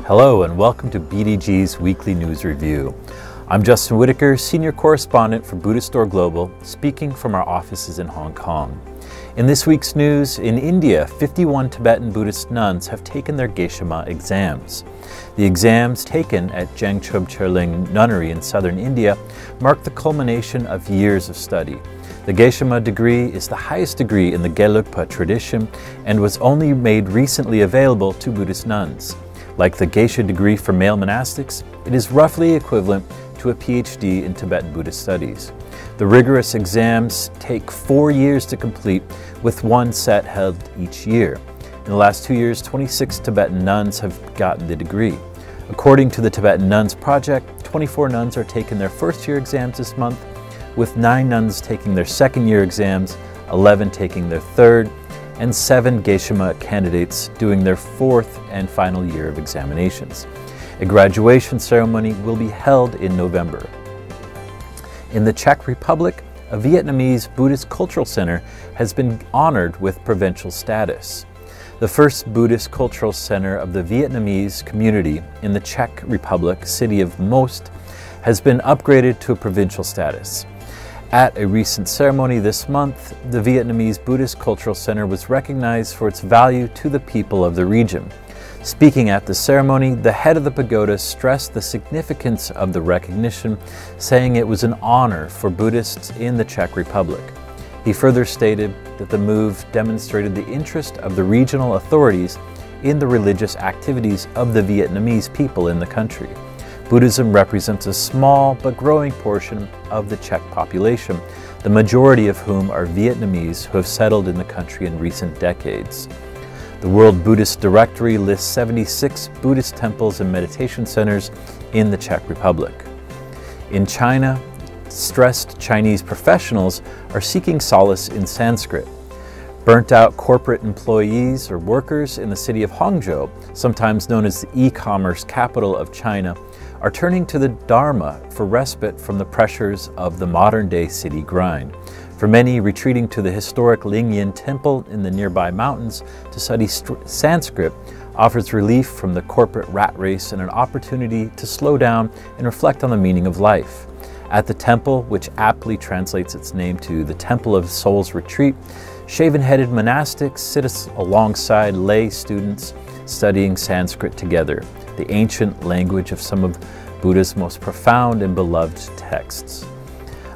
Hello and welcome to BDG's Weekly News Review. I'm Justin Whitaker, Senior Correspondent for Buddhist Store Global, speaking from our offices in Hong Kong. In this week's news, in India, 51 Tibetan Buddhist nuns have taken their Geshe-ma exams. The exams taken at Jangchob Cherling Nunnery in southern India mark the culmination of years of study. The Geshe-ma degree is the highest degree in the Gelugpa tradition and was only made recently available to Buddhist nuns. Like the Geshe degree for male monastics, it is roughly equivalent to a PhD in Tibetan Buddhist studies. The rigorous exams take 4 years to complete, with one set held each year. In the last 2 years, 26 Tibetan nuns have gotten the degree. According to the Tibetan Nuns Project, 24 nuns are taking their first-year exams this month, with 9 nuns taking their second-year exams, 11 taking their third, and 7 Geshe-ma candidates doing their fourth and final year of examinations. A graduation ceremony will be held in November. In the Czech Republic, a Vietnamese Buddhist cultural center has been honored with provincial status. The first Buddhist cultural center of the Vietnamese community in the Czech Republic city of Most has been upgraded to a provincial status. At a recent ceremony this month, the Vietnamese Buddhist Cultural Center was recognized for its value to the people of the region. Speaking at the ceremony, the head of the pagoda stressed the significance of the recognition, saying it was an honor for Buddhists in the Czech Republic. He further stated that the move demonstrated the interest of the regional authorities in the religious activities of the Vietnamese people in the country. Buddhism represents a small but growing portion of the Czech population, the majority of whom are Vietnamese who have settled in the country in recent decades. The World Buddhist Directory lists 76 Buddhist temples and meditation centers in the Czech Republic. In China, stressed Chinese professionals are seeking solace in Sanskrit. Burnt-out corporate employees or workers in the city of Hangzhou, sometimes known as the e-commerce capital of China, are turning to the Dharma for respite from the pressures of the modern-day city grind. For many, retreating to the historic Lingyan Temple in the nearby mountains to study Sanskrit offers relief from the corporate rat race and an opportunity to slow down and reflect on the meaning of life. At the temple, which aptly translates its name to the Temple of Soul's Retreat, shaven-headed monastics sit alongside lay students studying Sanskrit together, the ancient language of some of Buddha's most profound and beloved texts.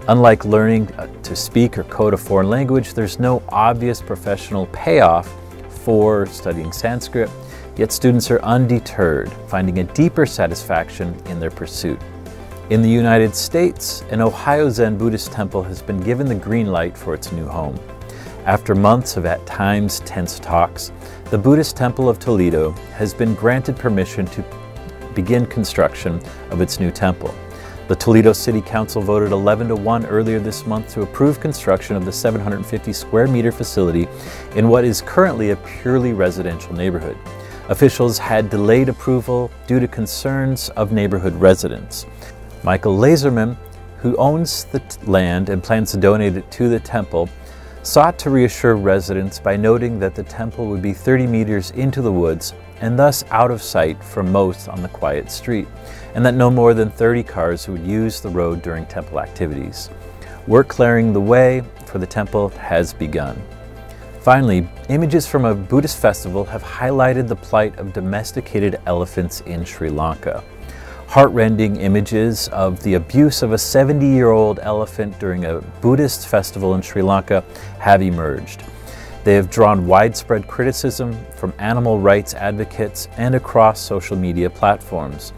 Unlike learning to speak or code a foreign language, there's no obvious professional payoff for studying Sanskrit, yet students are undeterred, finding a deeper satisfaction in their pursuit. In the United States, an Ohio Zen Buddhist temple has been given the green light for its new home. After months of at times tense talks, the Buddhist Temple of Toledo has been granted permission to begin construction of its new temple. The Toledo City Council voted 11-1 earlier this month to approve construction of the 750 square meter facility in what is currently a purely residential neighborhood. Officials had delayed approval due to concerns of neighborhood residents. Michael Laserman, who owns the land and plans to donate it to the temple, sought to reassure residents by noting that the temple would be 30 meters into the woods and thus out of sight from most on the quiet street, and that no more than 30 cars would use the road during temple activities. Work clearing the way for the temple has begun. Finally, images from a Buddhist festival have highlighted the plight of domesticated elephants in Sri Lanka. Heartrending images of the abuse of a 70-year-old elephant during a Buddhist festival in Sri Lanka have emerged. They have drawn widespread criticism from animal rights advocates and across social media platforms.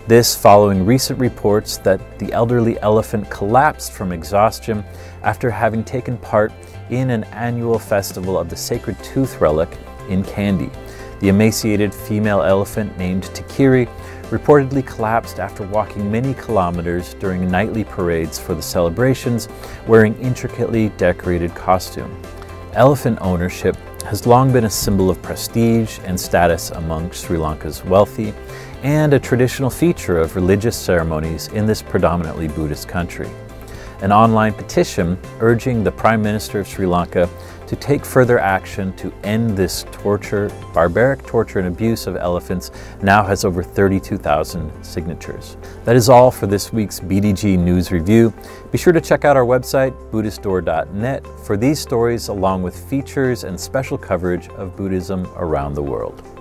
This following recent reports that the elderly elephant collapsed from exhaustion after having taken part in an annual festival of the sacred tooth relic in Kandy. The emaciated female elephant named Tikiri reportedly collapsed after walking many kilometers during nightly parades for the celebrations, wearing intricately decorated costume. Elephant ownership has long been a symbol of prestige and status among Sri Lanka's wealthy, and a traditional feature of religious ceremonies in this predominantly Buddhist country. An online petition urging the Prime Minister of Sri Lanka to take further action to end this torture, barbaric torture and abuse of elephants now has over 32,000 signatures. That is all for this week's BDG News Review. Be sure to check out our website, buddhistdoor.net, for these stories along with features and special coverage of Buddhism around the world.